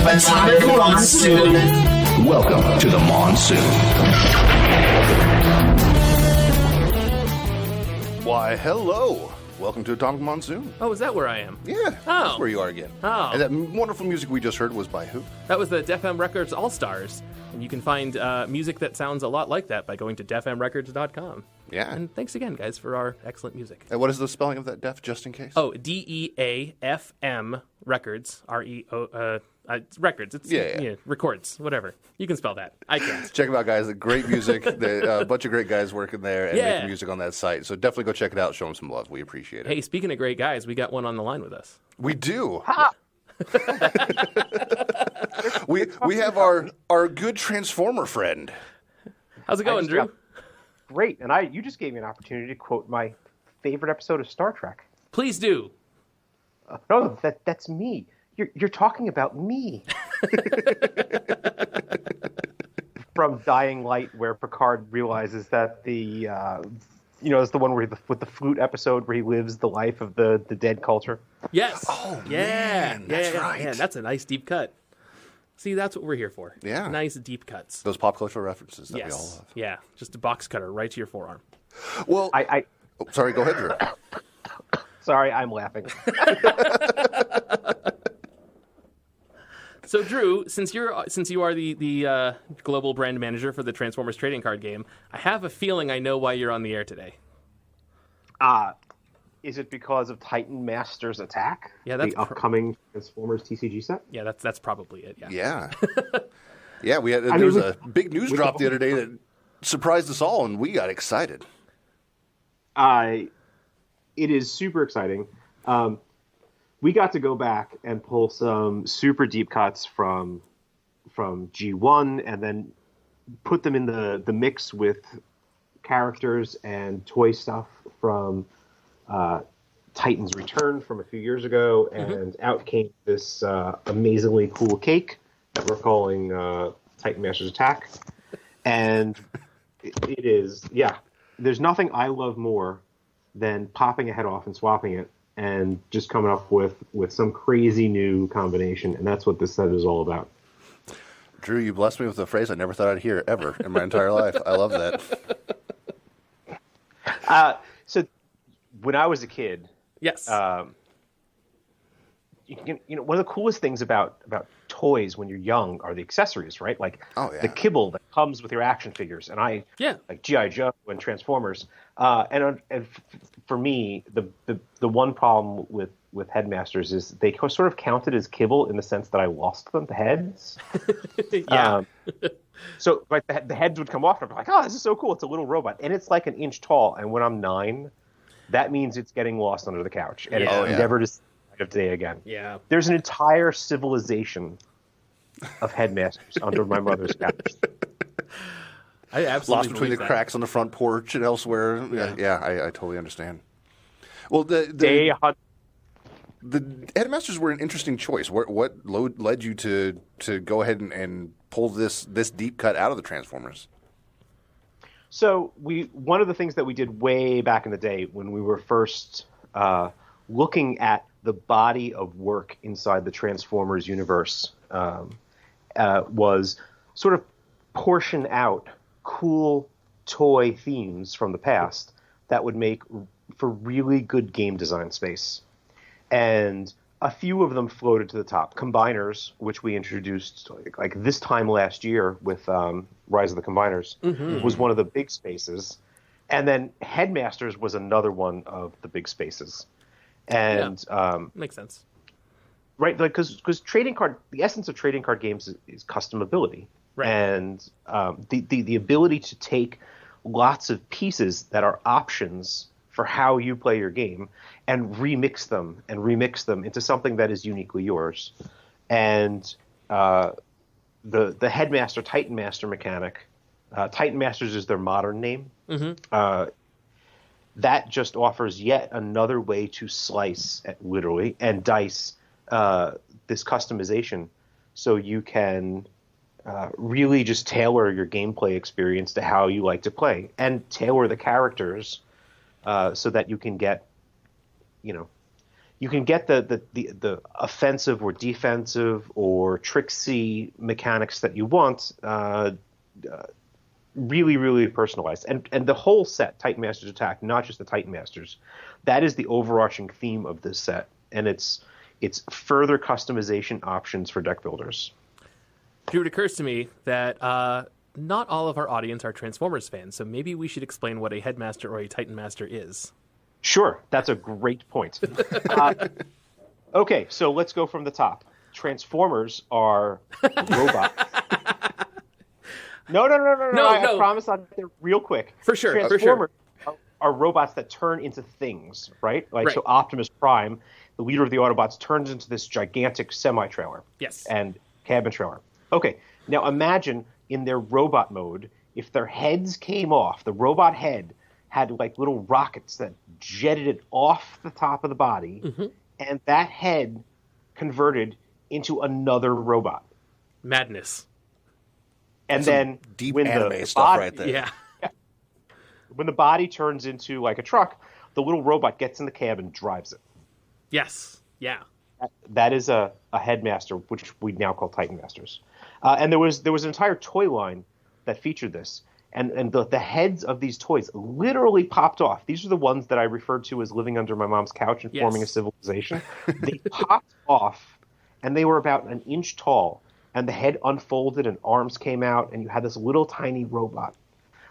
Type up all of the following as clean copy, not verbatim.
Atomic Monsoon. Welcome to the Monsoon. Why, hello. Welcome to Atomic Monsoon. Oh, is that where I am? Yeah, Oh. that's where you are again. Oh. And that wonderful music we just heard was by who? That was the Def M Records All-Stars. And you can find music that sounds a lot like that by going to defmrecords.com. Yeah. And thanks again, guys, for our excellent music. And what is the spelling of that def, just in case? Oh, DEAFM Records. REO. Records. It's records. Whatever. You can spell that. I can't. Check them out, guys. Great music. A bunch of great guys working there and making music on that site. So definitely go check it out. Show them some love. We appreciate it. Hey, speaking of great guys, we got one on the line with us. We do. we have our good Transformer friend. How's it going, Drew? Great. And you just gave me an opportunity to quote my favorite episode of Star Trek. Please do. No, that's me. You're talking about me. From Dying Light, where Picard realizes that it's the one where with the flute episode where he lives the life of the dead culture. Yes. Oh, man, that's right. Yeah, that's a nice deep cut. See, that's what we're here for. Yeah. Nice deep cuts. Those pop culture references that yes. we all love. Yeah, just a box cutter right to your forearm. Well, sorry, go ahead, Drew. Sorry, I'm laughing. So, Drew, since you are the global brand manager for the Transformers trading card game, I have a feeling I know why you're on the air today. Is it because of Titans Masters Attacak? Yeah, that's the upcoming Transformers TCG set. Yeah, that's probably it. Yeah. Yeah. There was a big news drop the other day that surprised us all, and we got excited. It is super exciting. We got to go back and pull some super deep cuts from G1 and then put them in the mix with characters and toy stuff from Titans Return from a few years ago, and out came this amazingly cool cake that we're calling Titans Masters Attacak. And it is, there's nothing I love more than popping a head off and swapping it and just coming up with some crazy new combination, and that's what this set is all about. Drew, you blessed me with a phrase I never thought I'd hear ever in my entire life. I love that. So when I was a kid, yes, one of the coolest things about toys when you're young are the accessories, right? Like the kibble that comes with your action figures, and like G.I. Joe and Transformers. And for me, the one problem with Headmasters is they sort of counted as kibble in the sense that I lost them, the heads. So like the heads would come off, and I'm like, oh, this is so cool. It's a little robot, and it's like an inch tall. And when I'm 9, that means it's getting lost under the couch, and it's never to see the light of day again. Yeah, there's an entire civilization of Headmasters under my mother's couch. I absolutely lost between the cracks on the front porch and elsewhere. I totally understand. Well, the Headmasters were an interesting choice. What led you to go ahead and pull this deep cut out of the Transformers? So one of the things that we did way back in the day when we were first looking at the body of work inside the Transformers universe was sort of portion out cool toy themes from the past that would make for really good game design space. And a few of them floated to the top. Combiners, which we introduced like this time last year with Rise of the Combiners, was one of the big spaces. And then Headmasters was another one of the big spaces. And makes sense. Right, because the essence of trading card games is customability. Right. And the ability to take lots of pieces that are options for how you play your game and remix them into something that is uniquely yours. And the Headmaster, Titan Master mechanic, Titan Masters is their modern name. That just offers yet another way to slice literally and dice this customization, so you can really just tailor your gameplay experience to how you like to play, and tailor the characters so that you can get, the offensive or defensive or tricksy mechanics that you want. Really, really personalized. And the whole set, Titan Masters Attacak, not just the Titan Masters, that is the overarching theme of this set. And it's further customization options for deck builders. Drew, it occurs to me that not all of our audience are Transformers fans, so maybe we should explain what a Headmaster or a Titan Master is. Sure, that's a great point. Okay, so let's go from the top. Transformers are robots. No. I promise I'll get there real quick. For sure. Transformers are robots that turn into things, right? So Optimus Prime, the leader of the Autobots, turns into this gigantic semi-trailer. Yes. And cabin trailer. Okay, now imagine in their robot mode, if their heads came off, the robot head had like little rockets that jetted it off the top of the body, and that head converted into another robot. Madness. And then deep when anime the stuff body, right there. Yeah. When the body turns into like a truck, the little robot gets in the cab and drives it. Yes. Yeah. That is a Headmaster, which we now call Titan Masters. And there was an entire toy line that featured this. And the heads of these toys literally popped off. These are the ones that I referred to as living under my mom's couch and forming a civilization. They popped off, and they were about an inch tall. And the head unfolded, and arms came out, and you had this little tiny robot.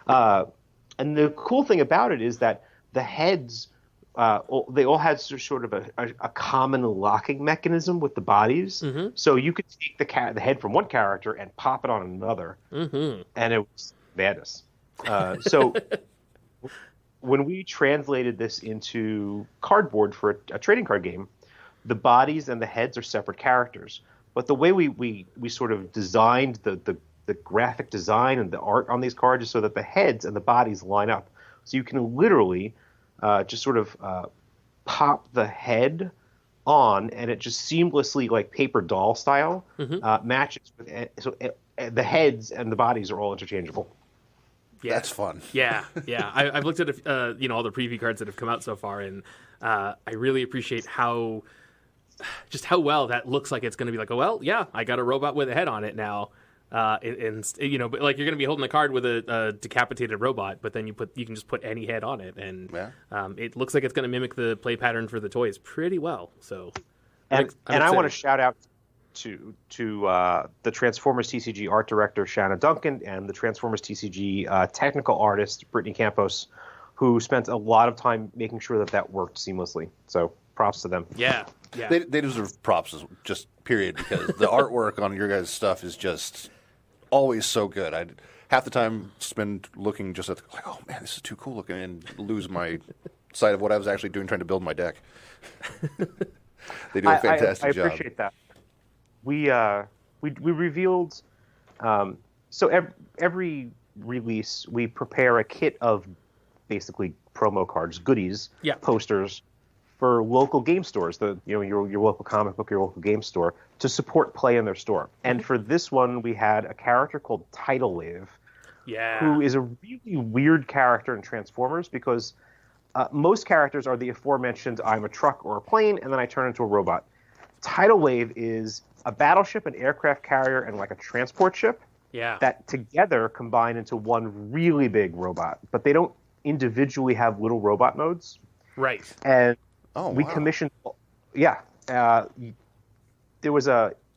And the cool thing about it is that the heads, they all had sort of a common locking mechanism with the bodies. So you could take the head from one character and pop it on another, and it was madness. So when we translated this into cardboard for a trading card game, the bodies and the heads are separate characters. But the way we sort of designed the graphic design and the art on these cards is so that the heads and the bodies line up. So you can literally just sort of pop the head on, and it just seamlessly, like paper doll style, matches with the heads and the bodies are all interchangeable. Yeah. That's fun. Yeah. I've looked at all the preview cards that have come out so far, and I really appreciate how well that looks like it's going to be like, oh, well, yeah, I got a robot with a head on it now. But like you're going to be holding a card with a decapitated robot, but then you can just put any head on it, and it looks like it's going to mimic the play pattern for the toys pretty well. So, and I want to shout out to the Transformers TCG art director Shanna Duncan and the Transformers TCG technical artist Brittany Campos, who spent a lot of time making sure that worked seamlessly. So props to them. Yeah. They deserve props, just period, because the artwork on your guys' stuff is just always so good. I half the time spend looking just at like, oh man, this is too cool looking, and lose my sight of what I was actually doing trying to build my deck. They do a fantastic job. I appreciate that. We revealed so every release we prepare a kit of basically promo cards, goodies, posters for local game stores, your local comic book, your local game store, to support play in their store. And for this one, we had a character called Tidal Wave, who is a really weird character in Transformers because most characters are the aforementioned I'm a truck or a plane, and then I turn into a robot. Tidal Wave is a battleship, an aircraft carrier, and like a transport ship that together combine into one really big robot. But they don't individually have little robot modes. Right. And we commissioned, there was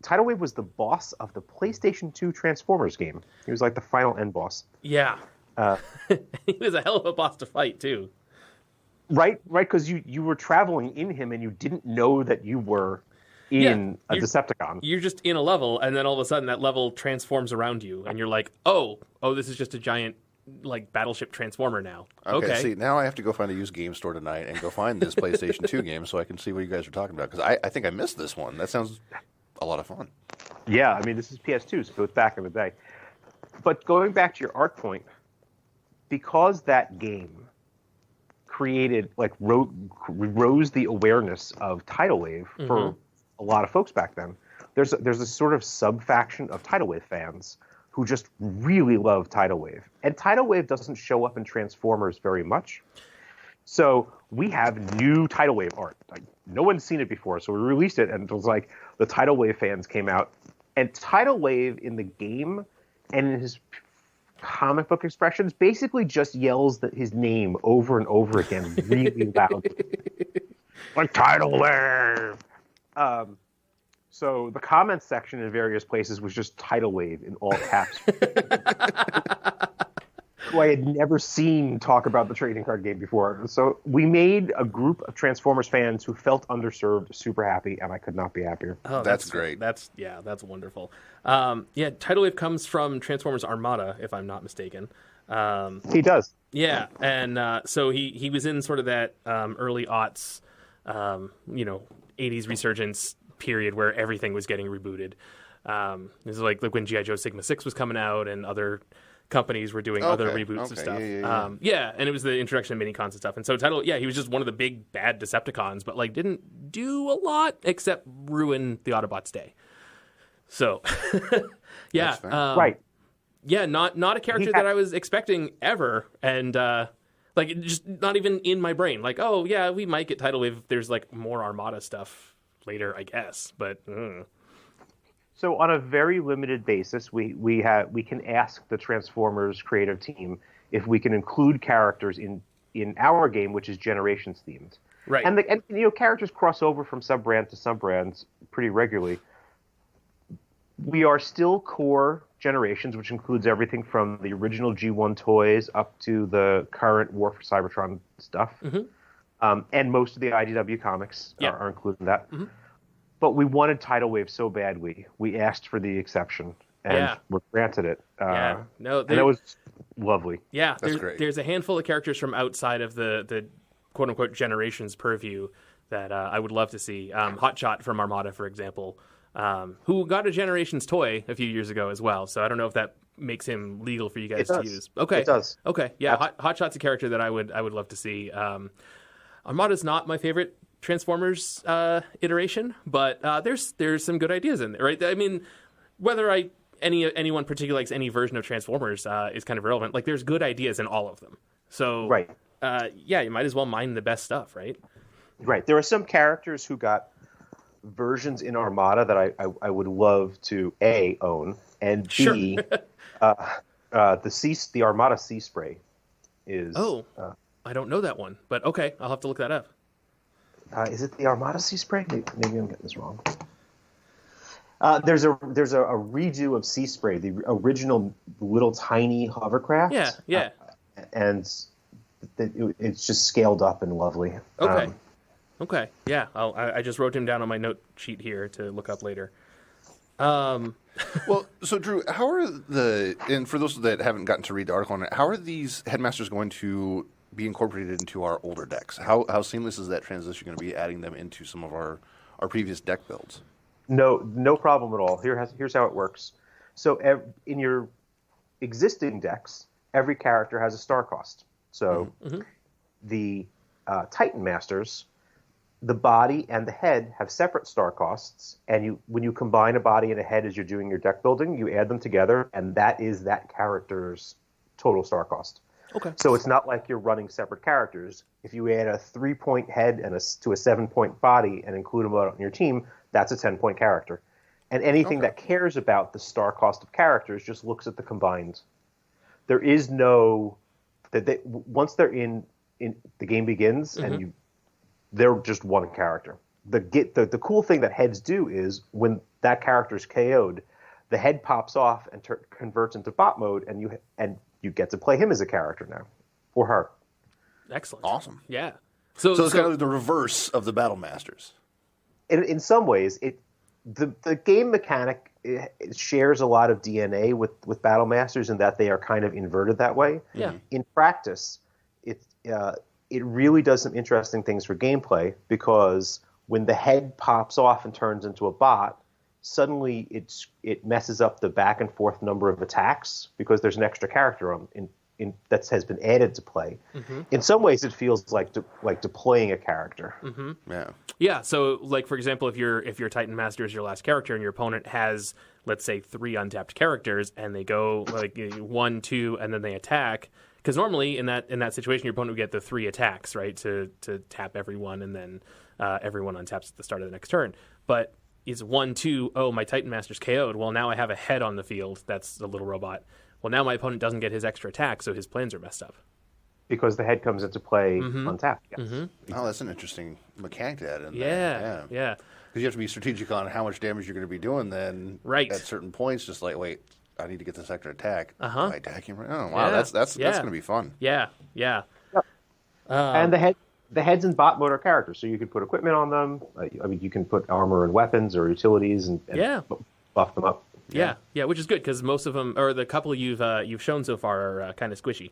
Tidal Wave was the boss of the PlayStation 2 Transformers game. He was like the final end boss. Yeah. He was a hell of a boss to fight, too. Right, because you were traveling in him and you didn't know that you were in a Decepticon. You're just in a level, and then all of a sudden that level transforms around you, and you're like, oh, this is just a giant like battleship transformer now. Okay. See, now I have to go find a used game store tonight and go find this PlayStation 2 game so I can see what you guys are talking about, because I think I missed this one. That sounds a lot of fun. Yeah, I mean, this is PS2, so it's back in the day. But going back to your art point, because that game created, like, rose the awareness of Tidal Wave for a lot of folks back then, there's a sort of sub-faction of Tidal Wave fans who just really love Tidal Wave. And Tidal Wave doesn't show up in Transformers very much. So we have new Tidal Wave art. Like, no one's seen it before, so we released it, and it was like the Tidal Wave fans came out. And Tidal Wave in the game and in his comic book expressions basically just yells his name over and over again really loudly. Like, Tidal Wave! So the comments section in various places was just Tidal Wave in all caps. Who I had never seen talk about the trading card game before. So we made a group of Transformers fans who felt underserved super happy, and I could not be happier. Oh, that's great. That's wonderful. Tidal Wave comes from Transformers Armada, if I'm not mistaken. He does. Yeah, and so he was in sort of that early aughts, 80s resurgence period where everything was getting rebooted. This is like when G.I. Joe Sigma 6 was coming out and other companies were doing other reboots of stuff. Yeah, and it was the introduction of mini-cons and stuff. And so Tidal, he was just one of the big bad Decepticons, but like didn't do a lot except ruin the Autobots' day. So, yeah. Right. Yeah, not a character that I was expecting ever. And like just not even in my brain. Like, oh yeah, we might get Tidal Wave if there's like more Armada stuff later, I guess. But So on a very limited basis, we can ask the Transformers creative team if we can include characters in our game, which is Generations themed. Right. And characters cross over from sub-brand to sub-brands pretty regularly. We are still core Generations, which includes everything from the original G1 toys up to the current War for Cybertron stuff. Mm-hmm. And most of the IDW comics are included in that. Mm-hmm. But we wanted Tidal Wave so badly, we asked for the exception, and were granted it. And that was lovely. Yeah, that's great. There's a handful of characters from outside of the quote-unquote Generations purview that I would love to see. Hotshot from Armada, for example, who got a Generations toy a few years ago as well. So I don't know if that makes him legal for you guys to use. Okay, it does. Okay, yeah, Hotshot's a character that I would love to see. Armada's not my favorite Transformers iteration, but there's some good ideas in there, right? I mean, whether anyone particularly likes any version of Transformers is kind of irrelevant. Like, there's good ideas in all of them. So, right. You might as well mine the best stuff, right? Right. There are some characters who got versions in Armada that I would love to A, own, and B, the Armada Sea Spray is... I don't know that one, but okay, I'll have to look that up. Is it the Armada Sea Spray? Maybe I'm getting this wrong. There's a redo of Sea Spray, the original little tiny hovercraft. Yeah. And it's just scaled up and lovely. Okay. Okay. Yeah. I just wrote him down on my note sheet here to look up later. Well, so Drew, how are and for those that haven't gotten to read the article on it, how are these headmasters going to be incorporated into our older decks? How seamless is that transition going to be, adding them into some of our previous deck builds? No problem at all. Here's how it works. So in your existing decks, every character has a star cost. So the Titan Masters, the body and the head have separate star costs, and when you combine a body and a head as you're doing your deck building, you add them together, and that is that character's total star cost. Okay. So it's not like you're running separate characters. If you add a 3-point head to a 7-point body and include them on your team, that's a 10-point character. And anything that cares about the star cost of characters just looks at the combined. There is no once they're in the game begins and they're just one character. The cool thing that heads do is when that character's KO'd, the head pops off and converts into bot mode, and you get to play him as a character now, or her. Excellent. Awesome. Yeah. So it's kind of the reverse of the Battle Masters. In some ways, the game mechanic it shares a lot of DNA with Battle Masters in that they are kind of inverted that way. Yeah. In practice, it really does some interesting things for gameplay, because when the head pops off and turns into a bot, suddenly it messes up the back and forth number of attacks because there's an extra character has been added to play. Mm-hmm. In some ways, it feels like deploying a character. Mm-hmm. Yeah. Yeah. So, like for example, if your Titan Master is your last character, and your opponent has, let's say, 3 untapped characters, and they go like 1, 2, and then they attack. Because normally in that situation, your opponent would get the 3 attacks, right, to tap everyone, and then everyone untaps at the start of the next turn. But is 1, 2, oh, my Titan Master's KO'd. Well, now I have a head on the field. That's the little robot. Well, now my opponent doesn't get his extra attack, so his plans are messed up. Because the head comes into play untapped. Yes. Mm-hmm. Oh, that's an interesting mechanic to add in Yeah. there. Yeah. Because you have to be strategic on how much damage you're going to be doing then. Right. At certain points, just like, wait, I need to get this extra attack. Uh-huh. Am I attacking right? Oh, wow. Yeah. That's going to be fun. Yeah. Yeah. Yep. And the head's in bot mode are characters, so you can put equipment on them. You can put armor and weapons or utilities and buff them up. Yeah, which is good because most of them, or the couple you've shown so far, are kind of squishy.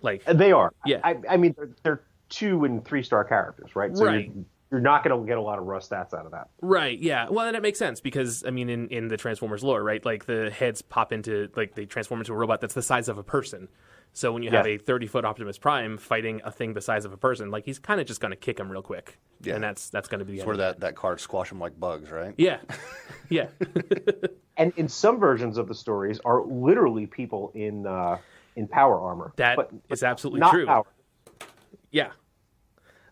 Like They are. Yeah. I mean, they're 2 and 3-star characters, right? So Right. You're not going to get a lot of raw stats out of that. Right, yeah. Well, and it makes sense because, I mean, in the Transformers lore, right, like the heads pop into, like they transform into a robot that's the size of a person. So when you have a 30-foot Optimus Prime fighting a thing the size of a person, like he's kind of just going to kick him real quick. Yeah. And that's going to be the It's end. where that card squash them like bugs, right? Yeah. Yeah. And in some versions of the stories are literally people in power armor. That but is absolutely not true. Power. Yeah.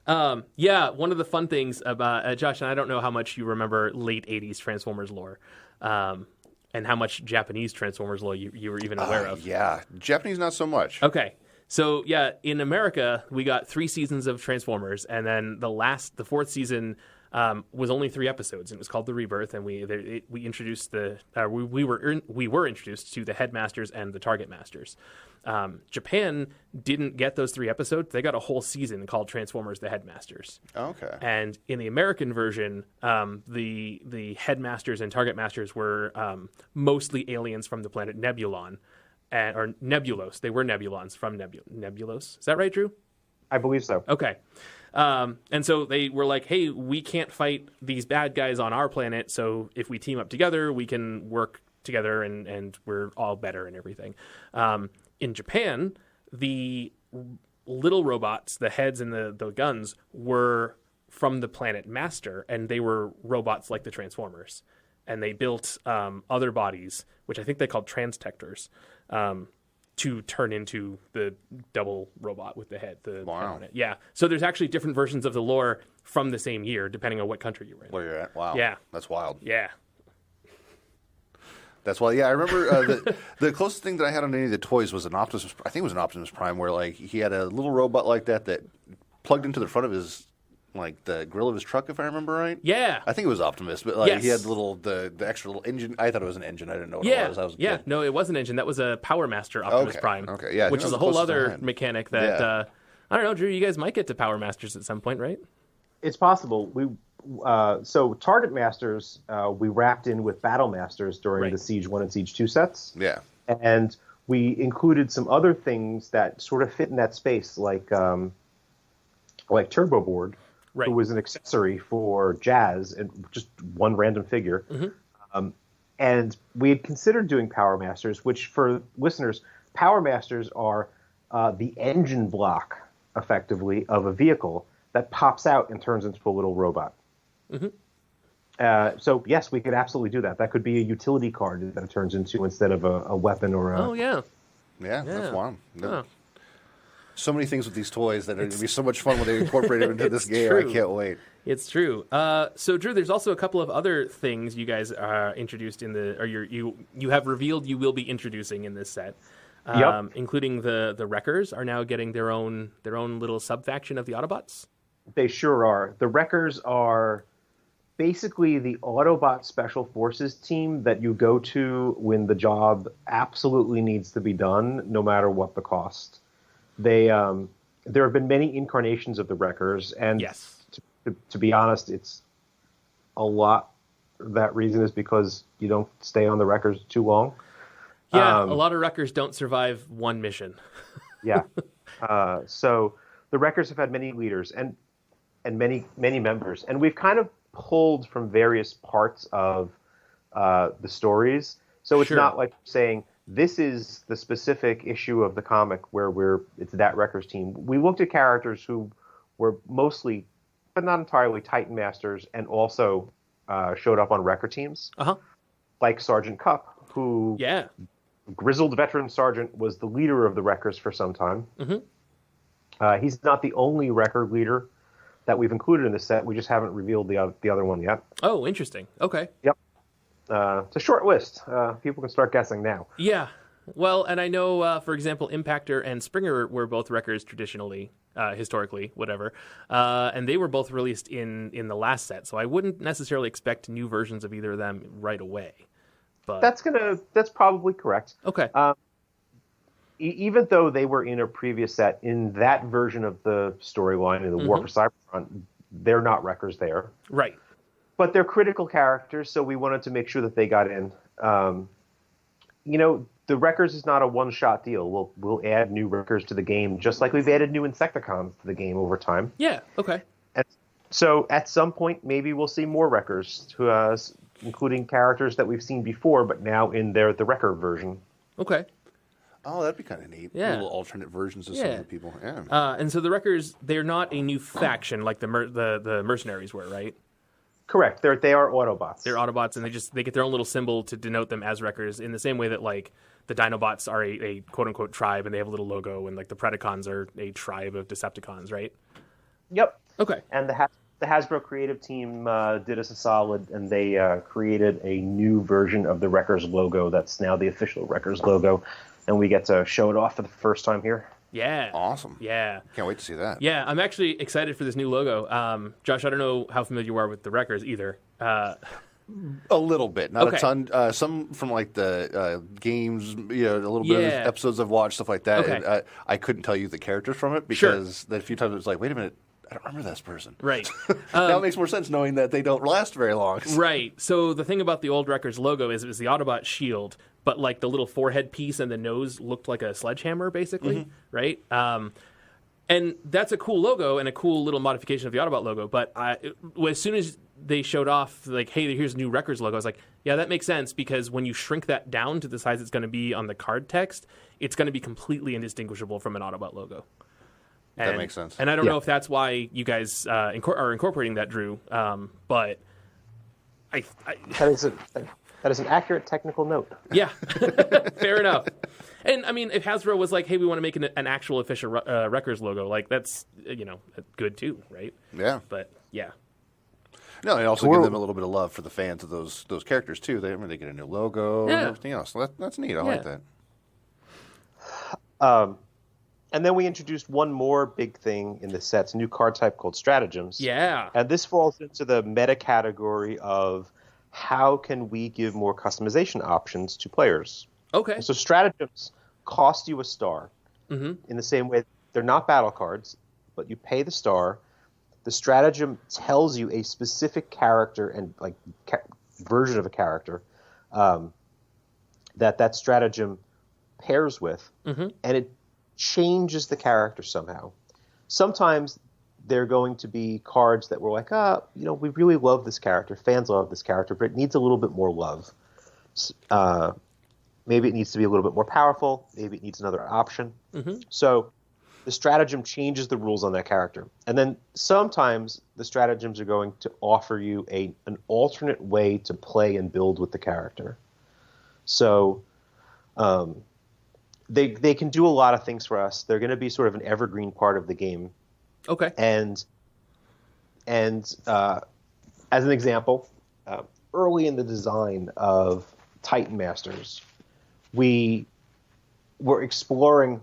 One of the fun things about Josh, and I don't know how much you remember late 80s Transformers lore, and how much Japanese Transformers lore you were even aware of. Yeah. Japanese, not so much. Okay. So, yeah, in America, we got 3 seasons of Transformers, and then the 4th season was only 3 episodes, and it was called The Rebirth, and we introduced we were introduced to the Headmasters and the Target Masters. Japan didn't get those 3 episodes; they got a whole season called Transformers: The Headmasters. Okay. And in the American version, the Headmasters and Target Masters were mostly aliens from the planet Nebulon, or Nebulos. They were Nebulons from Nebulos. Is that right, Drew? I believe so. Okay. And so they were like, hey, we can't fight these bad guys on our planet, so if we team up together, we can work together and we're all better and everything. In Japan, the little robots, the heads and the guns, were from the planet Master, and they were robots like the Transformers. And they built other bodies, which I think they called transtectors, to turn into the double robot with the head. Wow. On it. Yeah. So there's actually different versions of the lore from the same year, depending on what country you were in. Where you're at. Wow. Yeah. That's wild. Yeah. That's why. Yeah, I remember the closest thing that I had on any of the toys was an Optimus. I think it was an Optimus Prime, where like he had a little robot like that plugged into the front of his, like the grill of his truck, if I remember right. Yeah. I think it was Optimus, but like Yes. he had the extra little engine. I thought it was an engine. I didn't know what Yeah. it was. I was a yeah. kid. No, it was an engine. That was a Power Master Optimus Okay. Prime. Okay. Yeah, I Which think is that a was the whole closest I other had. mechanic that Yeah. I don't know, Drew. You guys might get to Power Masters at some point, right? It's possible. So Target Masters we wrapped in with Battle Masters during Right. the Siege 1 and Siege 2 sets. Yeah. And we included some other things that sort of fit in that space, like Turbo Board, Right. who was an accessory for Jazz, and just one random figure. Mm-hmm. And we had considered doing Power Masters, which for listeners, Power Masters are the engine block, effectively, of a vehicle that pops out and turns into a little robot. Mm-hmm. So yes, we could absolutely do that. That could be a utility card that it turns into instead of a weapon or a... Oh, yeah. Yeah. That's wild. Oh. So many things with these toys that are going to be so much fun when they incorporate them into this game. true. I can't wait. It's true. So, Drew, there's also a couple of other things you guys introduced in the, or you have revealed you will be introducing in this set, Yep. including the Wreckers are now getting their own little sub-faction of the Autobots. They sure are. The Wreckers are basically the Autobot Special Forces team that you go to when the job absolutely needs to be done, no matter what the cost. There have been many incarnations of the Wreckers, and Yes. to be honest, it's a lot. That reason is because you don't stay on the Wreckers too long. Yeah, a lot of Wreckers don't survive one mission. Yeah. So the Wreckers have had many leaders and many members, and we've kind of pulled from various parts of the stories. So it's Sure. not like saying this is the specific issue of the comic where it's that Wreckers team. We looked at characters who were mostly, but not entirely, Titan Masters, and also showed up on Wrecker teams, like Sergeant Cup, who, grizzled veteran sergeant, was the leader of the Wreckers for some time. He's not the only Wrecker leader that we've included in the set. We just haven't revealed the other one yet. Oh, interesting. Okay. Yep. It's a short list. People can start guessing now. Yeah. Well, and I know, for example, Impactor and Springer were both Wreckers traditionally, historically, whatever. And they were both released in the last set, so I wouldn't necessarily expect new versions of either of them right away. But That's probably correct. Okay. Even though they were in a previous set, in that version of the storyline, in the War for Cyberfront, they're not Wreckers there. Right. But they're critical characters, so we wanted to make sure that they got in. The Wreckers is not a one-shot deal. We'll add new Wreckers to the game, just like we've added new Insecticons to the game over time. Yeah, okay. And so at some point, maybe we'll see more Wreckers, including characters that we've seen before, but now in the Wrecker version. Okay. Oh, that'd be kind of neat. Yeah. Little alternate versions of some of the people. Yeah. And so the Wreckers, they're not a new faction like the mercenaries were, right? Correct. They are Autobots. They're Autobots, and they get their own little symbol to denote them as Wreckers, in the same way that like the Dinobots are a quote unquote tribe, and they have a little logo, and like the Predacons are a tribe of Decepticons, right? Yep. Okay. And the Hasbro creative team did us a solid, and they created a new version of the Wreckers logo that's now the official Wreckers logo, and we get to show it off for the first time here. Yeah. Awesome. Yeah. Can't wait to see that. Yeah, I'm actually excited for this new logo. Josh, I don't know how familiar you are with the Wreckers either. A little bit, not Okay. a ton. Some from like the games, a little bit of episodes I've watched, stuff like that. Okay. And I couldn't tell you the characters from it because a few times it was like, wait a minute, I don't remember this person. Right. Now it makes more sense knowing that they don't last very long. Right. So the thing about the old Wreckers logo is it was the Autobot shield, but like the little forehead piece and the nose looked like a sledgehammer, basically, right? And that's a cool logo and a cool little modification of the Autobot logo. But as soon as they showed off, like, hey, here's a new Wreckers logo, I was like, yeah, that makes sense, because when you shrink that down to the size it's going to be on the card text, it's going to be completely indistinguishable from an Autobot logo. That makes sense. And I don't know if that's why you guys are incorporating that, Drew, but That is an accurate technical note. Yeah, fair enough. And I mean, if Hasbro was like, "Hey, we want to make an actual official Wreckers logo," like that's good too, right? Yeah. But yeah, no, and also give them a little bit of love for the fans of those characters too. They get a new logo and everything else. So that's neat. I like that. And then we introduced one more big thing in the set's new card type called Stratagems. Yeah. And this falls into the meta category of how can we give more customization options to players. Okay. So Stratagems cost you a star. In the same way, they're not battle cards, but you pay the star. The stratagem tells you a specific character and version of a character that stratagem pairs with, and it changes the character somehow. Sometimes they're going to be cards that we're like, we really love this character, fans love this character, but it needs a little bit more love. Maybe it needs to be a little bit more powerful. Maybe it needs another option. So the stratagem changes the rules on that character. And then sometimes the stratagems are going to offer you an alternate way to play and build with the character. So they can do a lot of things for us. They're going to be sort of an evergreen part of the game. Okay. And as an example, early in the design of Titan Masters, we were exploring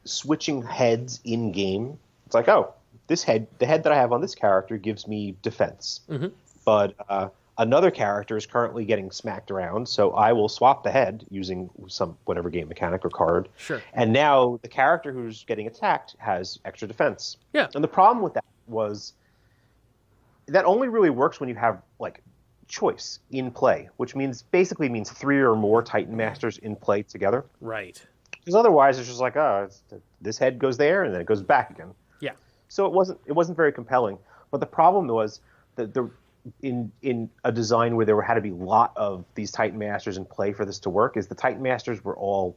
switching heads in game. It's like, the head that I have on this character gives me defense, but another character is currently getting smacked around, so I will swap the head using some whatever game mechanic or card. Sure. And now the character who's getting attacked has extra defense. Yeah. And the problem with that was that only really works when you have choice in play, which basically means 3 or more Titan Masters in play together. Right. Because otherwise it's just like, this head goes there and then it goes back again. Yeah. So it wasn't very compelling. But the problem was that in a design where there had to be a lot of these Titan Masters in play for this to work is the Titan Masters were all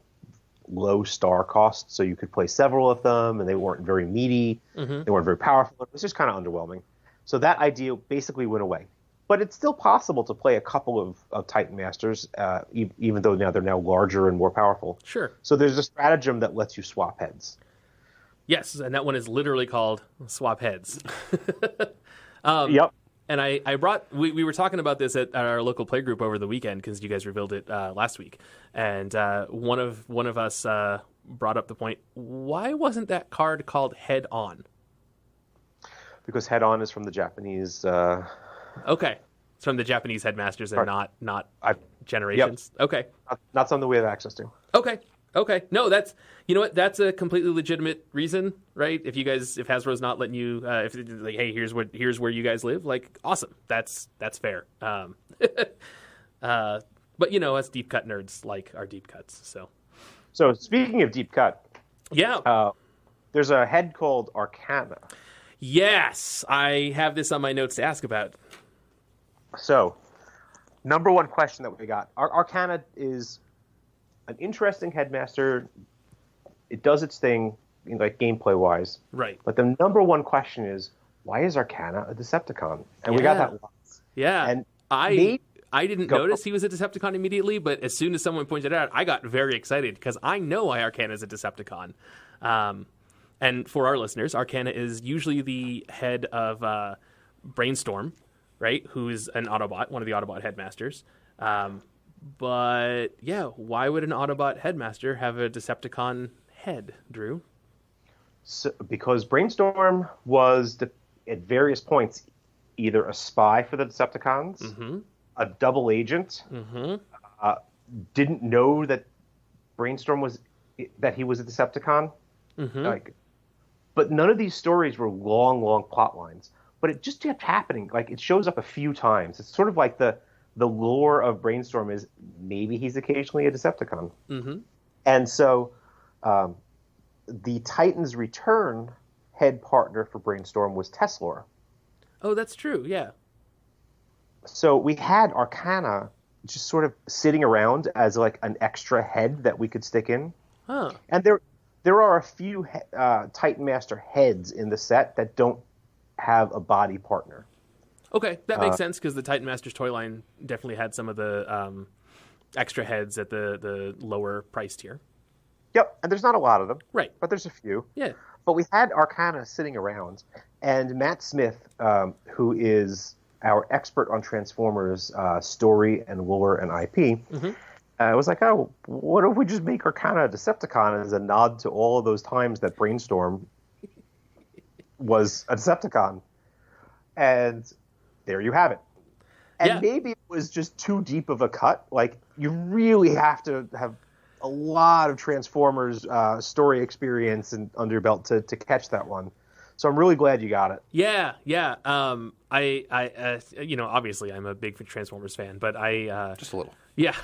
low star cost, so you could play several of them, and they weren't very meaty. They weren't very powerful. It was just kind of underwhelming. So that idea basically went away. But it's still possible to play a couple of Titan Masters, even though now they're now larger and more powerful. Sure. So there's a stratagem that lets you swap heads. Yes, and that one is literally called Swap Heads. Yep. And I brought, we were talking about this at our local playgroup over the weekend because you guys revealed it last week. And one of us brought up the point, why wasn't that card called Head On? Because Head On is from the Japanese. Okay. It's from the Japanese headmasters and not Generations. Yep. Okay. Not something we have access to. Okay. No, that's, you know what? That's a completely legitimate reason, right? If Hasbro's not letting you, if like, hey, here's where you guys live, like, awesome. That's fair. But you know, us deep cut nerds like our deep cuts. So speaking of deep cut, yeah, there's a head called Arcana. Yes, I have this on my notes to ask about. So, number one question that we got: Arcana is an interesting headmaster. It does its thing, like gameplay wise. Right. But the number one question is, why is Arcana a Decepticon? And we got that once. Yeah. And I didn't notice he was a Decepticon immediately, but as soon as someone pointed it out, I got very excited because I know why Arcana is a Decepticon. And for our listeners, Arcana is usually the head of Brainstorm, right? Who is an Autobot, one of the Autobot headmasters. But yeah, why would an Autobot headmaster have a Decepticon head, Drew? So, because Brainstorm was at various points either a spy for the Decepticons, a double agent, didn't know that Brainstorm was that he was a Decepticon, but none of these stories were long plot lines. But it just kept happening. Like, it shows up a few times. It's sort of like the lore of Brainstorm is maybe he's occasionally a Decepticon. And so the Titans Return head partner for Brainstorm was Teslor. Oh, that's true, yeah. So we had Arcana just sort of sitting around as like an extra head that we could stick in. Huh. And there are a few Titan Master heads in the set that don't have a body partner. Okay, that makes sense because the Titan Masters toy line definitely had some of the extra heads at the lower price tier. Yep, and there's not a lot of them. Right. But there's a few. Yeah. But we had Arcana sitting around, and Matt Smith, who is our expert on Transformers story and lore and IP, was like, oh, what if we just make Arcana a Decepticon as a nod to all of those times that Brainstorm was a Decepticon? And there you have it. And maybe it was just too deep of a cut. Like, you really have to have a lot of Transformers story experience and under your belt to catch that one. So I'm really glad you got it. Yeah. I obviously I'm a big Transformers fan, but just a little. Yeah.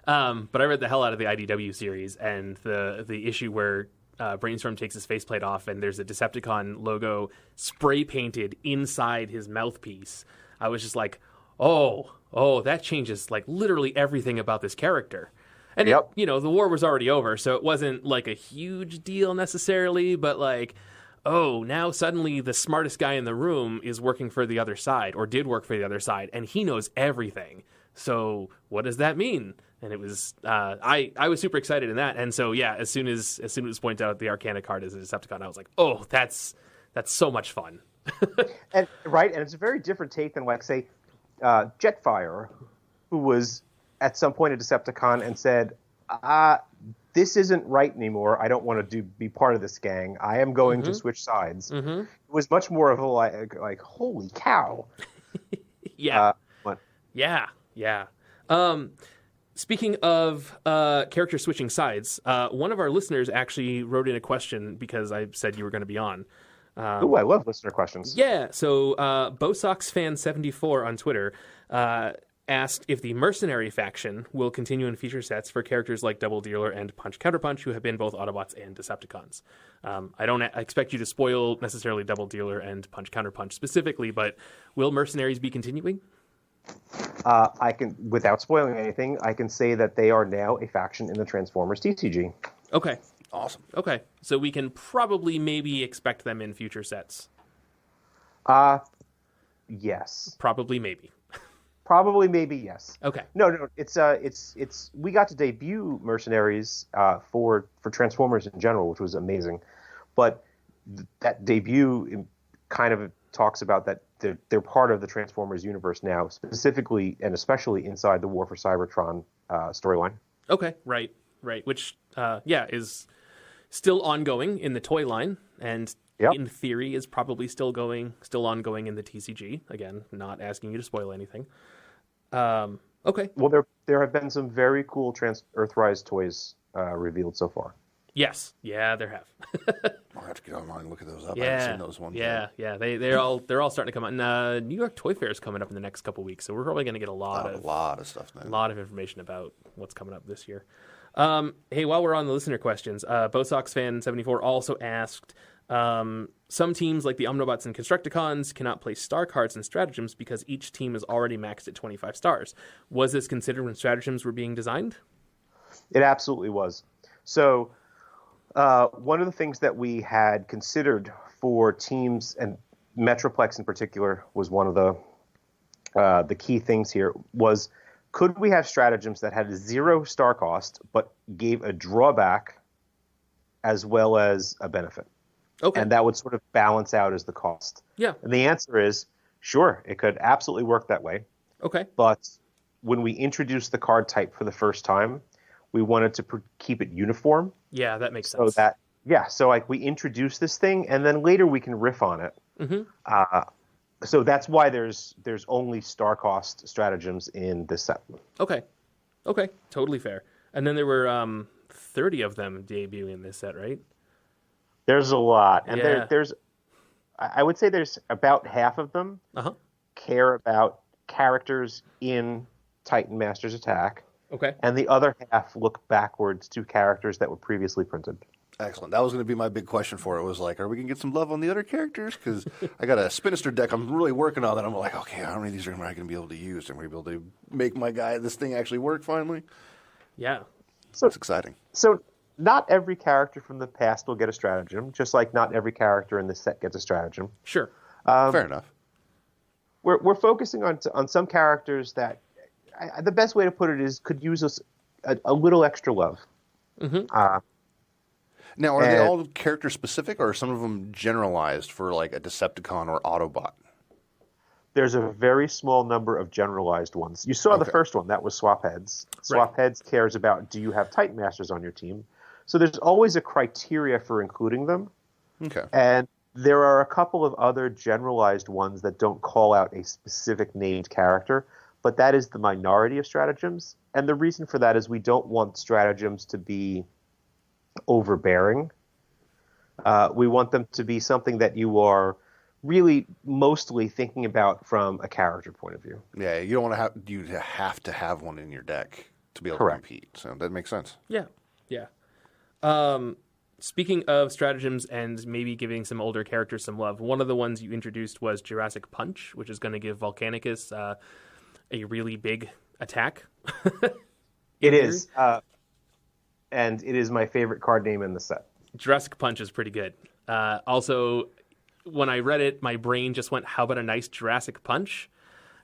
But I read the hell out of the IDW series, and the issue where Brainstorm takes his faceplate off and there's a Decepticon logo spray painted inside his mouthpiece. I was just like, oh, that changes like literally everything about this character. And the war was already over, so it wasn't like a huge deal necessarily, but like, oh, now suddenly the smartest guy in the room is working for the other side, or did work for the other side, and he knows everything. So what does that mean? And it was I was super excited in that. And so yeah, as soon as it was pointed out the Arcana card is a Decepticon, I was like, oh, that's so much fun. and it's a very different take than like say Jetfire, who was at some point a Decepticon and said, this isn't right anymore. I don't want to be part of this gang. I am going to switch sides. It was much more of a like holy cow. Yeah. Speaking of character switching sides, one of our listeners actually wrote in a question because I said you were going to be on. I love listener questions. Yeah, so Bosox fan 74 on Twitter asked if the Mercenary faction will continue in feature sets for characters like Double Dealer and Punch Counterpunch, who have been both Autobots and Decepticons. I don't expect you to spoil necessarily Double Dealer and Punch Counterpunch specifically, but will Mercenaries be continuing? I can, without spoiling anything, I can say that they are now a faction in the Transformers TCG. Okay. Awesome. Okay. So we can probably maybe expect them in future sets. Yes. Probably maybe. Probably, maybe, yes. Okay. No. It's. We got to debut Mercenaries for Transformers in general, which was amazing, but that debut kind of talks about that they're part of the Transformers universe now, specifically and especially inside the War for Cybertron storyline. Okay. Right. Which, is still ongoing in the toy line, and in theory is probably still ongoing in the TCG. Again, not asking you to spoil anything. Okay. Well, there have been some very cool Earthrise toys revealed so far. Yes. Yeah, there have. I'll have to get online and look at those up. Yeah. I haven't seen those ones yet. Yeah. They're all starting to come out. And New York Toy Fair is coming up in the next couple weeks, so we're probably going to get a lot of stuff. Man. A lot of information about what's coming up this year. Hey, while we're on the listener questions, Bosox Fan 74 also asked. Some teams like the Omnibots and Constructicons cannot play star cards and stratagems because each team is already maxed at 25 stars. Was this considered when stratagems were being designed? It absolutely was. So one of the things that we had considered for teams, and Metroplex in particular was one of the key things here, was could we have stratagems that had a 0 star cost but gave a drawback as well as a benefit? Okay. And that would sort of balance out as the cost. Yeah. And the answer is, sure, it could absolutely work that way. Okay. But when we introduced the card type for the first time, we wanted to keep it uniform. Yeah, that makes sense. So like we introduced this thing, and then later we can riff on it. Mm-hmm. So that's why there's only star cost stratagems in this set. Okay. Totally fair. And then there were 30 of them debuting in this set, right? There's a lot, and there's I would say there's about half of them care about characters in Titan Masters Attack. Okay. And the other half look backwards to characters that were previously printed. Excellent. That was going to be my big question for it. Was like, are we going to get some love on the other characters? Because I got a Spinister deck I'm really working on that. I'm like, okay, how many of these am I going to be able to use? Am I going to be able to make this thing actually work finally? Yeah. So it's exciting. So not every character from the past will get a stratagem, just like not every character in this set gets a stratagem. Sure. Fair enough. We're focusing on some characters that the best way to put it is could use a little extra love. Mm-hmm. Now, are they all character specific, or are some of them generalized for like a Decepticon or Autobot? There's a very small number of generalized ones. You saw the first one. That was Swap Heads. Swap Heads cares about, do you have Titan Masters on your team? So there's always a criteria for including them. Okay. And there are a couple of other generalized ones that don't call out a specific named character, but that is the minority of stratagems. And the reason for that is we don't want stratagems to be overbearing. We want them to be something that you are really mostly thinking about from a character point of view. Yeah, you don't want to have to have one in your deck to be able to compete. So that makes sense. Yeah. Speaking of stratagems and maybe giving some older characters some love, one of the ones you introduced was Jurassic Punch, which is going to give Volcanicus a really big attack. It is. And it is my favorite card name in the set. Jurassic Punch is pretty good. Also, when I read it, my brain just went, how about a nice Jurassic Punch?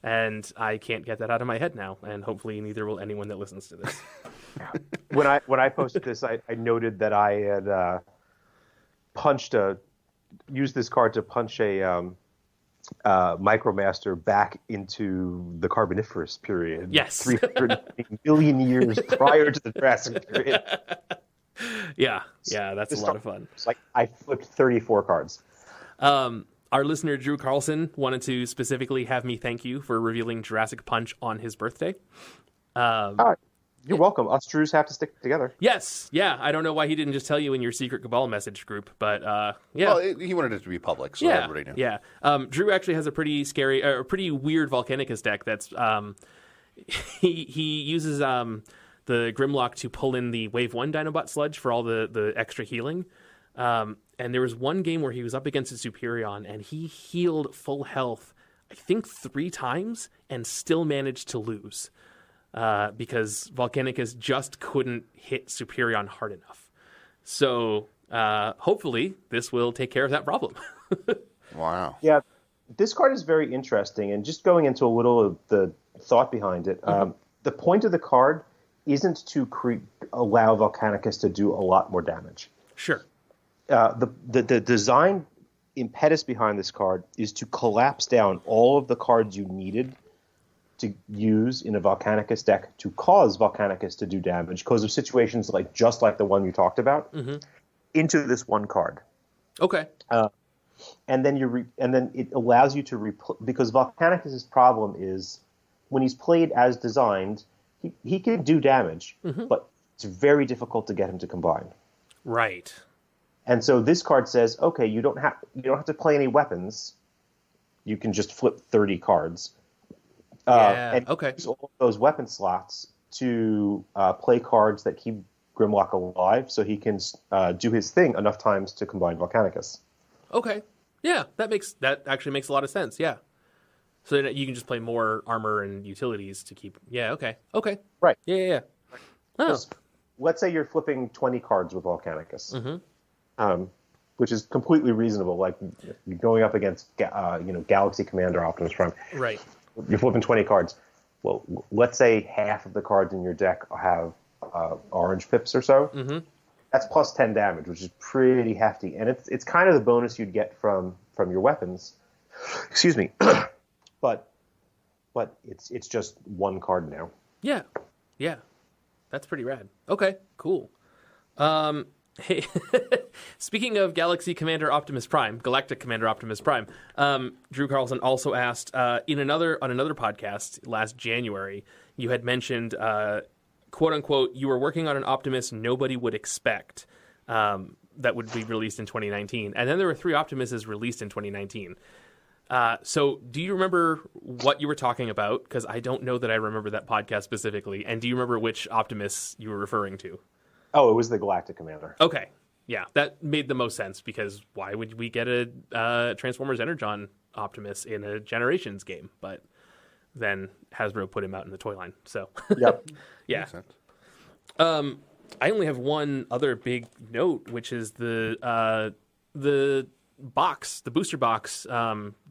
And I can't get that out of my head now, and hopefully neither will anyone that listens to this. When I posted this, I noted that I had used this card to punch a Micromaster back into the Carboniferous period. Yes. 300 million years prior to the Jurassic period. Yeah, that's a lot of fun. It's like I flipped 34 cards. Our listener, Drew Carlson, wanted to specifically have me thank you for revealing Jurassic Punch on his birthday. You're welcome. Us Drews have to stick together. Yes. Yeah. I don't know why he didn't just tell you in your secret Cabal message group, but yeah. Well, he wanted it to be public, so everybody knew. Yeah. Drew actually has a pretty scary, pretty weird Volcanicus deck that's he uses the Grimlock to pull in the Wave 1 Dinobot Sludge for all the extra healing. And there was one game where he was up against a Superion, and he healed full health, I think 3 times, and still managed to lose. Because Volcanicus just couldn't hit Superion hard enough. So hopefully this will take care of that problem. Wow. Yeah, this card is very interesting, and just going into a little of the thought behind it, the point of the card isn't to allow Volcanicus to do a lot more damage. Sure. The design impetus behind this card is to collapse down all of the cards you needed to use in a Volcanicus deck to cause Volcanicus to do damage because of situations just like the one you talked about into this one card. Okay. And then it allows you to because Volcanicus's problem is when he's played as designed, he can do damage, but it's very difficult to get him to combine. Right. And so this card says, okay, you don't have to play any weapons. You can just flip 30 cards. And use all of those weapon slots to play cards that keep Grimlock alive, so he can do his thing enough times to combine Volcanicus. Okay, yeah, that actually makes a lot of sense. Yeah, so that you can just play more armor and utilities to keep. Yeah, okay, Right. Yeah. Oh. Let's say you're flipping 20 cards with Volcanicus, which is completely reasonable. Like you're going up against Galaxy Commander Optimus Prime. Right. You're flipping 20 cards. Well, let's say half of the cards in your deck have orange pips or so. That's plus 10 damage, which is pretty hefty. And it's kind of the bonus you'd get from your weapons. Excuse me. but it's just one card now. Yeah. That's pretty rad. Okay, cool. Hey, speaking of Galaxy Commander Optimus Prime, Galactic Commander Optimus Prime, Drew Carlson also asked on another podcast last January, you had mentioned, quote unquote, you were working on an Optimus nobody would expect that would be released in 2019, and then there were 3 Optimuses released in 2019. So do you remember what you were talking about? Because I don't know that I remember that podcast specifically. And do you remember which Optimus you were referring to? Oh, it was the Galactic Commander. Okay. Yeah, that made the most sense because why would we get a Transformers Energon Optimus in a Generations game? But then Hasbro put him out in the toy line. So, Yep. Yeah. I only have one other big note, which is the box, the booster box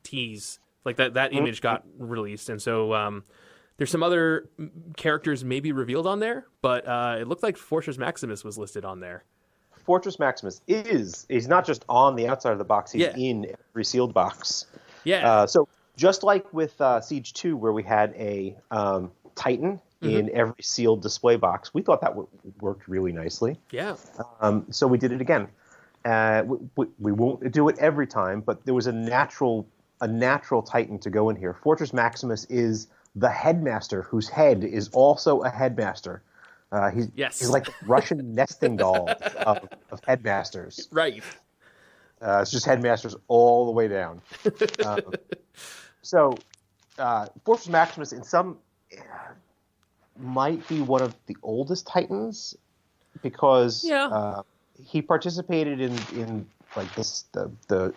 tease. Like that image got released, and so there's some other characters maybe revealed on there, but it looked like Fortress Maximus was listed on there. Fortress Maximus he's not just on the outside of the box, he's in every sealed box. Yeah. So just like with Siege 2, where we had a Titan in every sealed display box, we thought that worked really nicely. Yeah. So we did it again. We won't do it every time, but there was a natural Titan to go in here. Fortress Maximus is the headmaster, whose head is also a headmaster. He's like the Russian nesting doll of headmasters. Right. It's just headmasters all the way down. So Fortress Maximus might be one of the oldest Titans because he participated in like the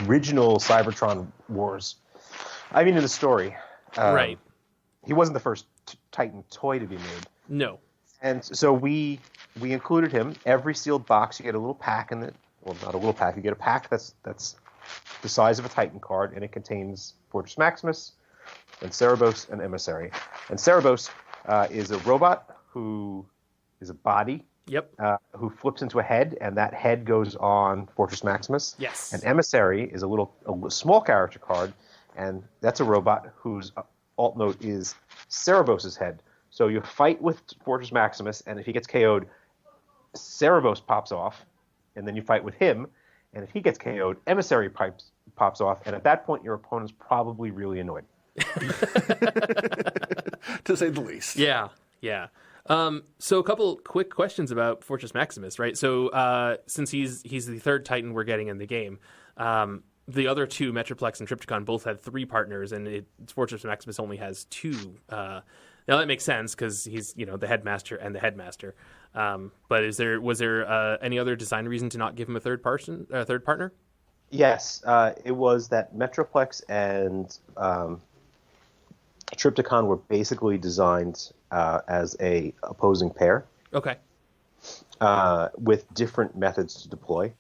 original Cybertron wars. I mean, in the story, right? He wasn't the first Titan toy to be made. No. And so we included him. Every sealed box, you get a little pack in it. Well, not a little pack. You get a pack that's the size of a Titan card, and it contains Fortress Maximus, and Cerebos, and Emissary. And Cerebos is a robot who is a body. Yep. Who flips into a head, and that head goes on Fortress Maximus. Yes. And Emissary is a small character card, and that's a robot whose alt note is Cerebos' head. So you fight with Fortress Maximus, and if he gets KO'd, Cerebos pops off, and then you fight with him, and if he gets KO'd, Emissary pops off, and at that point your opponent's probably really annoyed. To say the least. Yeah. So a couple quick questions about Fortress Maximus, right? So since he's the third Titan we're getting in the game, the other two, Metroplex and Trypticon, both had 3 partners, and Fortress Maximus only has 2. Now that makes sense because he's the headmaster and the headmaster. But was there any other design reason to not give him a third partner? Yes, it was that Metroplex and Trypticon were basically designed as a opposing pair. Okay. With different methods to deploy.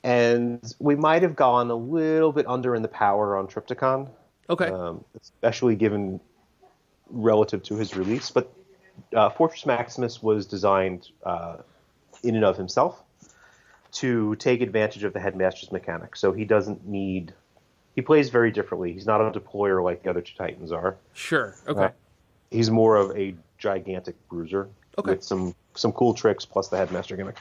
And we might have gone a little bit under in the power on Trypticon. Okay. Especially given relative to his release. But Fortress Maximus was designed in and of himself to take advantage of the Headmaster's mechanic. So he doesn't need... He plays very differently. He's not a deployer like the other 2 Titans are. Sure. Okay. He's more of a gigantic bruiser with some cool tricks plus the Headmaster gimmick.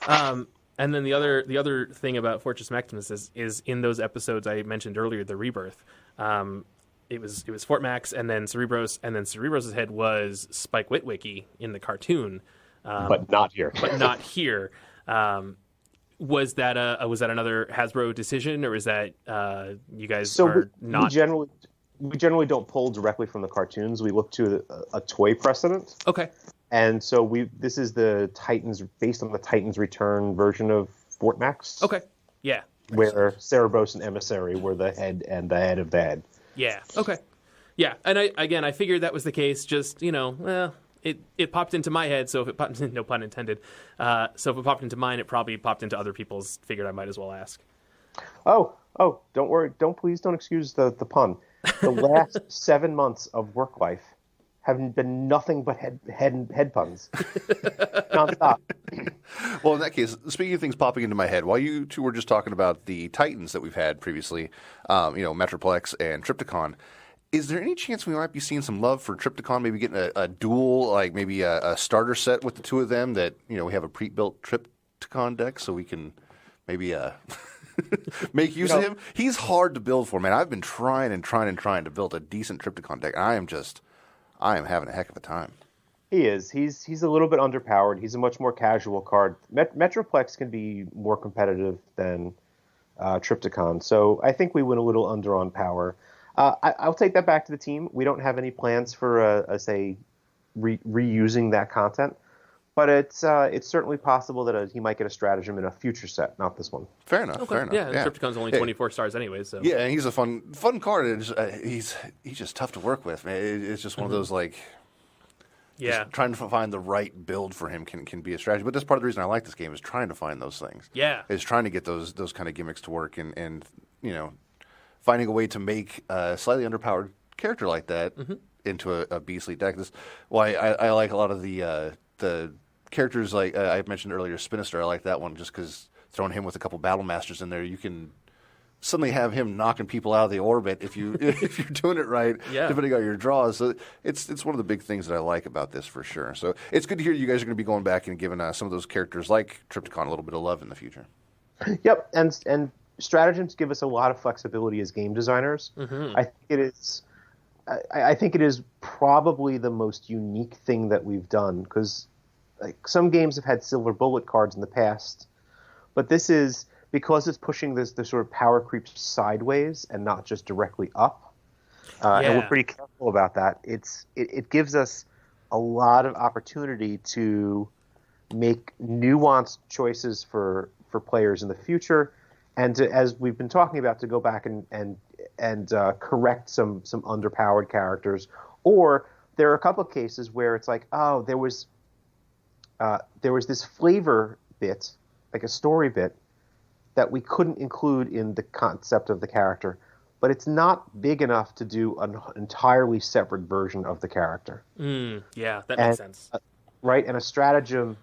And then the other thing about Fortress Maximus is in those episodes I mentioned earlier, the Rebirth. It was Fort Max and then Cerebros, and then Cerebros' head was Spike Witwicky in the cartoon, but not here. Was that another Hasbro decision, or is that you guys are not? We generally don't pull directly from the cartoons. We look to a toy precedent. Okay. And so this is the Titans, based on the Titans Return version of Fort Max. Okay. Yeah. Where Cerebros and Emissary were the head and the head of the head. Yeah. Okay. Yeah. And I figured that was the case. Just it popped into my head. So if it popped, no pun intended. So if it popped into mine, it probably popped into other people's. Figured I might as well ask. Oh! Don't worry. Please don't excuse the pun. The last 7 months of work life have been nothing but head puns, nonstop. Well, in that case, speaking of things popping into my head, while you two were just talking about the Titans that we've had previously, Metroplex and Trypticon, is there any chance we might be seeing some love for Trypticon? Maybe getting a duel, like maybe a starter set with the 2 of them that we have a pre-built Trypticon deck, so we can maybe make use of him. He's hard to build for, man. I've been trying to build a decent Trypticon deck. I am having a heck of a time. He is. He's a little bit underpowered. He's a much more casual card. Metroplex can be more competitive than Trypticon, so I think we went a little under on power. I'll take that back to the team. We don't have any plans for, reusing that content, but it's certainly possible that he might get a stratagem in a future set, not this one. Fair enough. Okay. Fair enough. Yeah, Trypticon's only 24 stars anyway. So yeah, and he's a fun card. He's just tough to work with, man. It's just one of those just trying to find the right build for him can be a strategy. But that's part of the reason I like this game is trying to find those things. Yeah, is trying to get those kind of gimmicks to work and finding a way to make a slightly underpowered character like that into a beastly deck. This why I like a lot of the characters like I mentioned earlier, Spinister. I like that one just because throwing him with a couple Battle Masters in there, you can suddenly have him knocking people out of the orbit if you're doing it right, depending on your draws. So it's one of the big things that I like about this for sure. So it's good to hear you guys are going to be going back and giving some of those characters like Trypticon a little bit of love in the future. Yep, and stratagems give us a lot of flexibility as game designers. I think it is probably the most unique thing that we've done because some games have had silver bullet cards in the past, but this is because it's pushing the sort of power creep sideways and not just directly up. And we're pretty careful about that. It gives us a lot of opportunity to make nuanced choices for players in the future, and to, as we've been talking about, to go back and correct some underpowered characters. Or there are a couple of cases where it's like, oh, there was this flavor bit, like a story bit, that we couldn't include in the concept of the character, but it's not big enough to do an entirely separate version of the character. Yeah, that makes sense. Right, and a stratagem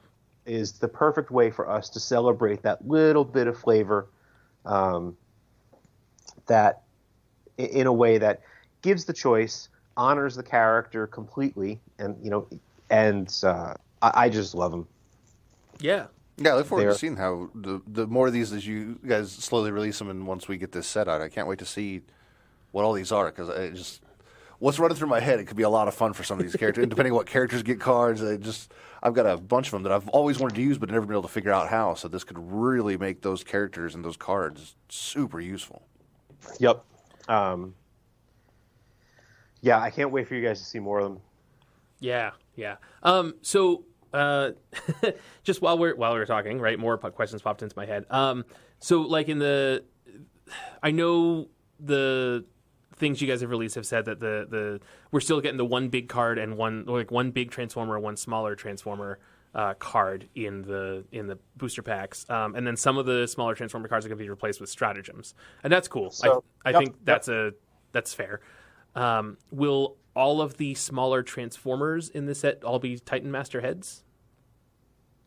is the perfect way for us to celebrate that little bit of flavor, that in a way that gives the choice, honors the character completely, and I just love them. Yeah. Yeah, I look forward to seeing how the more of these as you guys slowly release them, and once we get this set out, I can't wait to see what all these are because what's running through my head, it could be a lot of fun for some of these characters. And depending on what characters get cards, I've got a bunch of them that I've always wanted to use but never been able to figure out how. So this could really make those characters and those cards super useful. Yep. Yeah, I can't wait for you guys to see more of them. Yeah. So just while we're talking, right? More questions popped into my head. So like I know the things you guys have released have said that we're still getting the one big card and one big transformer, one smaller transformer card in the booster packs, and then some of the smaller transformer cards are going to be replaced with stratagems, and that's cool. So, I think that's fair. Will all of the smaller transformers in the set all be Titan Master heads?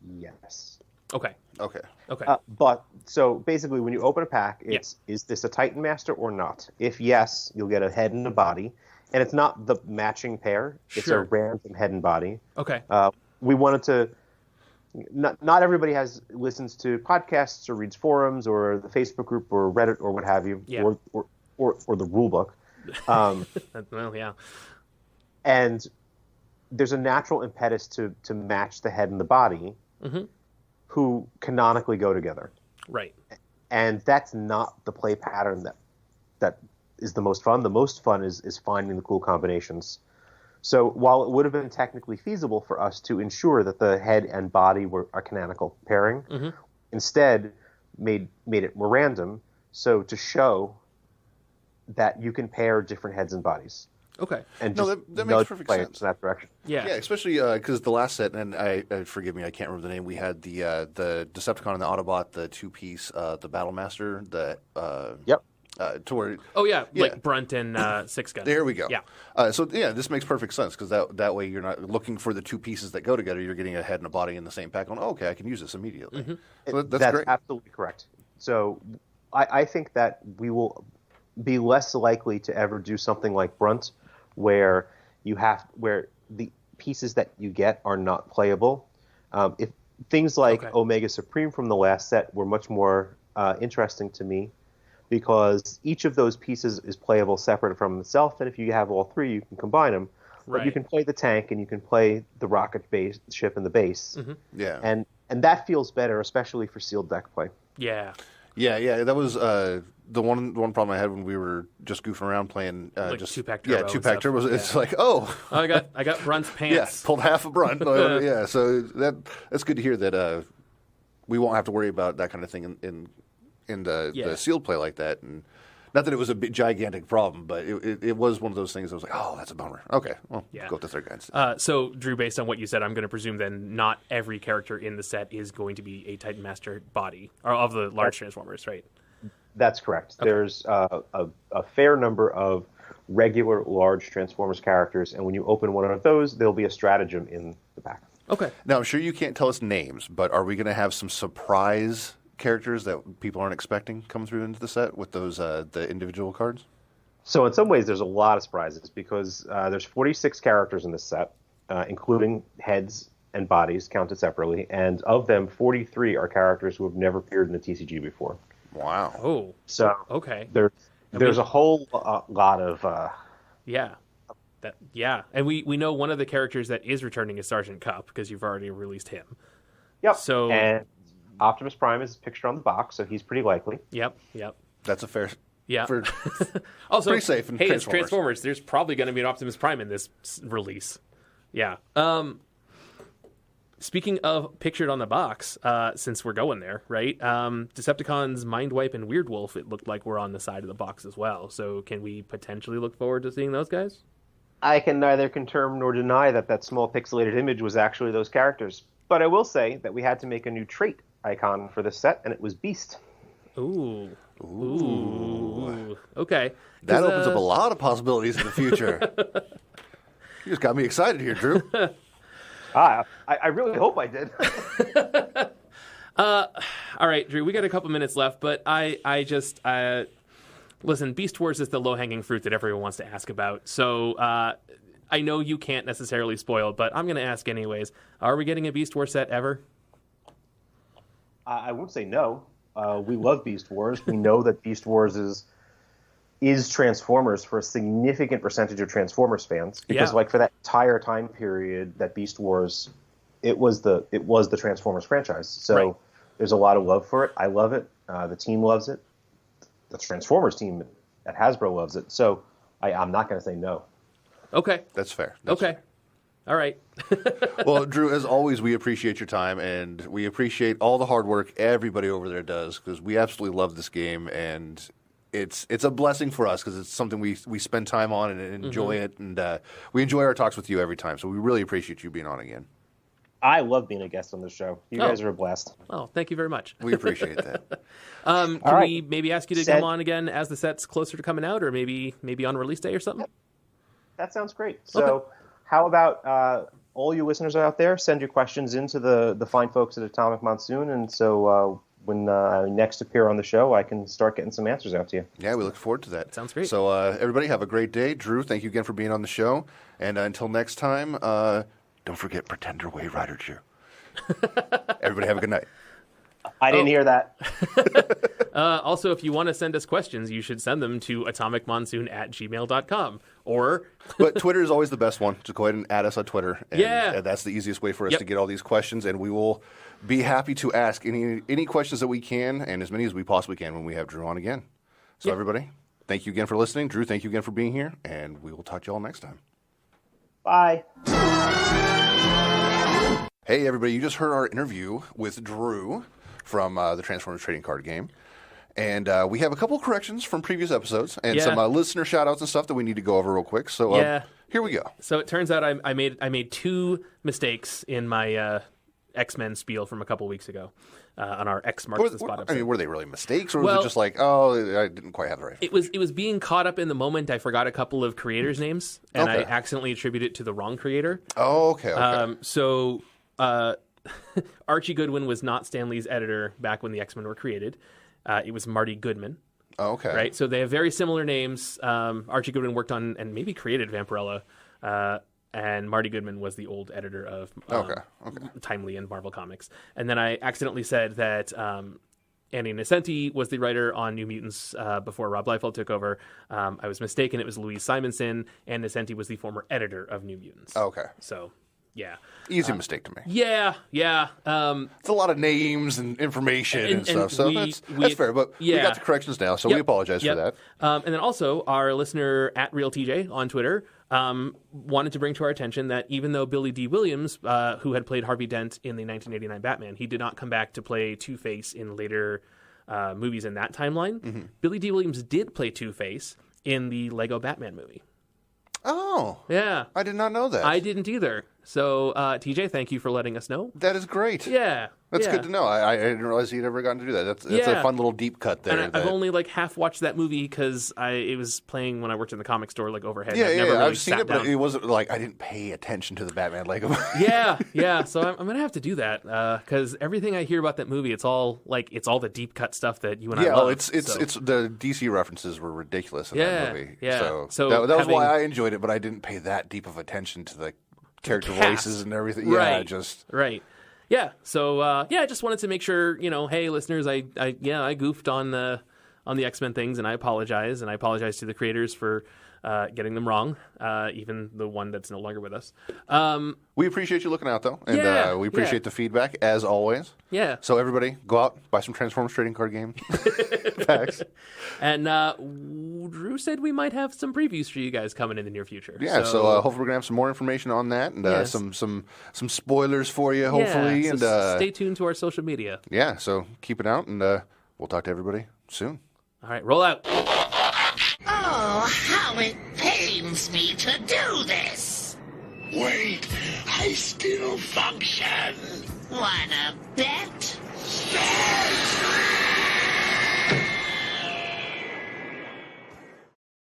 Yes. Okay. But so basically, when you open a pack, is this a Titan Master or not? If yes, you'll get a head and a body, and it's not the matching pair. It's a random head and body. Okay. We wanted to. Not everybody listens to podcasts or reads forums or the Facebook group or Reddit or what have you, or the rule book. Well, yeah. And there's a natural impetus to match the head and the body, who canonically go together. Right. And that's not the play pattern that is the most fun. The most fun is finding the cool combinations. So while it would have been technically feasible for us to ensure that the head and body were a canonical pairing, instead made it more random, so to show that you can pair different heads and bodies. Okay. And that makes perfect sense in that direction. Yeah, especially because the last set, and forgive me, I can't remember the name. We had the Decepticon and the Autobot, the 2-piece, the Battle Master, like Brunt and Six Gun. There we go. Yeah. This makes perfect sense because that way you're not looking for the two pieces that go together. You're getting a head and a body in the same pack. Going, okay, I can use this immediately. So that's great. Absolutely correct. So I think that we will be less likely to ever do something like Brunt, where the pieces that you get are not playable. If things like Omega Supreme from the last set were much more interesting to me, because each of those pieces is playable separate from itself, and if you have all three, you can combine them. But you can play the tank, and you can play the rocket ship and the base. Yeah, and that feels better, especially for sealed deck play. Yeah. That was the one problem I had when we were just goofing around playing just 2-pack turbo. Yeah, 2-pack turbos. Yeah. It's like, I got Brunt's pants. Pulled half a Brunt. So that's good to hear that we won't have to worry about that kind of thing in the sealed play like that. And not that it was a big, gigantic problem, but it was one of those things that was like, oh, that's a bummer. Okay, well, go with the third guy instead. So, Drew, based on what you said, I'm going to presume then not every character in the set is going to be a Titan Master body, or of the large Transformers, right? That's correct. Okay. There's a fair number of regular large Transformers characters, and when you open one of those, there'll be a stratagem in the pack. Okay. Now, I'm sure you can't tell us names, but are we going to have some surprise characters that people aren't expecting come through into the set with those the individual cards? So in some ways, there's a lot of surprises because there's 46 characters in this set, including heads and bodies counted separately, and of them, 43 are characters who have never appeared in the TCG before. Wow. Oh. So okay. There's a whole lot of and we know one of the characters that is returning is Sergeant Cup because you've already released him. Yep. So and Optimus Prime is pictured on the box, so he's pretty likely. Yep. That's a fair. Yeah. Also, pretty safe. It's Transformers. There's probably going to be an Optimus Prime in this release. Yeah. Speaking of pictured on the box, since we're going there, right? Decepticons, Mindwipe, and Weird Wolf, it looked like were on the side of the box as well. So can we potentially look forward to seeing those guys? I can neither confirm nor deny that small pixelated image was actually those characters. But I will say that we had to make a new trait icon for this set, and it was Beast. Ooh. Okay. That opens up a lot of possibilities in the future. You just got me excited here, Drew. I really hope I did. All right, Drew, we got a couple minutes left, but I just listen, Beast Wars is the low-hanging fruit that everyone wants to ask about. So I know you can't necessarily spoil, but I'm going to ask anyways. Are we getting a Beast Wars set ever? I won't say no. We love Beast Wars. We know that Beast Wars is is Transformers for a significant percentage of Transformers fans, because like for that entire time period that Beast Wars, it was the Transformers franchise. So there's a lot of love for it. I love it. The team loves it. The Transformers team at Hasbro loves it. So I'm not going to say no. Okay. That's fair. Okay. All right. Well, Drew, as always, we appreciate your time, and we appreciate all the hard work everybody over there does, because we absolutely love this game, and it's a blessing for us because it's something we spend time on and enjoy it, and we enjoy our talks with you every time. So we really appreciate you being on again. I love being a guest on the show. You guys are a blast. Oh, thank you very much. We appreciate that. Can we maybe ask you to come on again as the set's closer to coming out, or maybe on release day or something? That sounds great. So how about all you listeners out there, send your questions into the fine folks at Atomic Monsoon, and so when I next appear on the show, I can start getting some answers out to you. Yeah, we look forward to that. Sounds great. So everybody have a great day. Drew, thank you again for being on the show. And until next time, don't forget Pretender Wave Rider cheer. Everybody have a good night. I didn't hear that. Also, if you want to send us questions, you should send them to atomicmonsoon@gmail.com. But Twitter is always the best one. Just go ahead and add us on Twitter. And, Yeah. That's the easiest way for us to get all these questions, and we will be happy to ask any questions that we can, and as many as we possibly can when we have Drew on again. So everybody, thank you again for listening. Drew, thank you again for being here, and we will talk to you all next time. Bye. Hey, everybody, you just heard our interview with Drew from the Transformers Trading Card Game. And we have a couple of corrections from previous episodes and some listener shout-outs and stuff that we need to go over real quick. So here we go. So it turns out I made two mistakes in my X-Men spiel from a couple weeks ago on our X Marks the Spot episode. I mean, were they really mistakes, or was it just like, oh, I didn't quite have the right? It was being caught up in the moment. I forgot a couple of creators' names, and I accidentally attributed it to the wrong creator. Oh, okay. So Archie Goodwin was not Stan Lee's editor back when the X-Men were created. It was Marty Goodman. Oh, okay. Right? So they have very similar names. Archie Goodwin worked on and maybe created Vampirella. And Marty Goodman was the old editor of Time Lee and Marvel Comics. And then I accidentally said that Andy Nocenti was the writer on New Mutants before Rob Liefeld took over. I was mistaken. It was Louise Simonson, and Nocenti was the former editor of New Mutants. Okay. So, yeah. Easy mistake to make. Yeah. It's a lot of names and information and stuff, so that's fair. But we got the corrections now, so we apologize for that. And then also, our listener at RealTJ on Twitter wanted to bring to our attention that even though Billy D. Williams, who had played Harvey Dent in the 1989 Batman, he did not come back to play Two-Face in later movies in that timeline. Billy D. Williams did play Two-Face in the Lego Batman movie. Oh. Yeah. I did not know that. I didn't either. So, TJ, thank you for letting us know. That is great. Yeah. That's good to know. I didn't realize he'd ever gotten to do that. That's a fun little deep cut there. And I've only half watched that movie because it was playing when I worked in the comic store overhead. Yeah, never really I've seen it, down. but it wasn't I didn't pay attention to the Batman Lego movie. Yeah. So I'm going to have to do that because everything I hear about that movie, it's all the deep cut stuff that you and I love. It's the DC references were ridiculous in that movie. Yeah. So that was why I enjoyed it, but I didn't pay that deep of attention to the character voices and everything. Right. Yeah, right. Yeah. So I just wanted to make sure, hey, listeners, I goofed on the X-Men things, and I apologize, to the creators for getting them wrong, even the one that's no longer with us. We appreciate you looking out, though, and we appreciate the feedback as always. Yeah. So everybody, go out, buy some Transformers trading card game packs. And Drew said we might have some previews for you guys coming in the near future. Yeah. So hopefully we're gonna have some more information on that, and some spoilers for you, hopefully. Yeah, so stay tuned to our social media. Yeah. So keep it out, and we'll talk to everybody soon. All right. Roll out. Oh, how it pains me to do this. Wait, I still function. Wanna bet? Stop!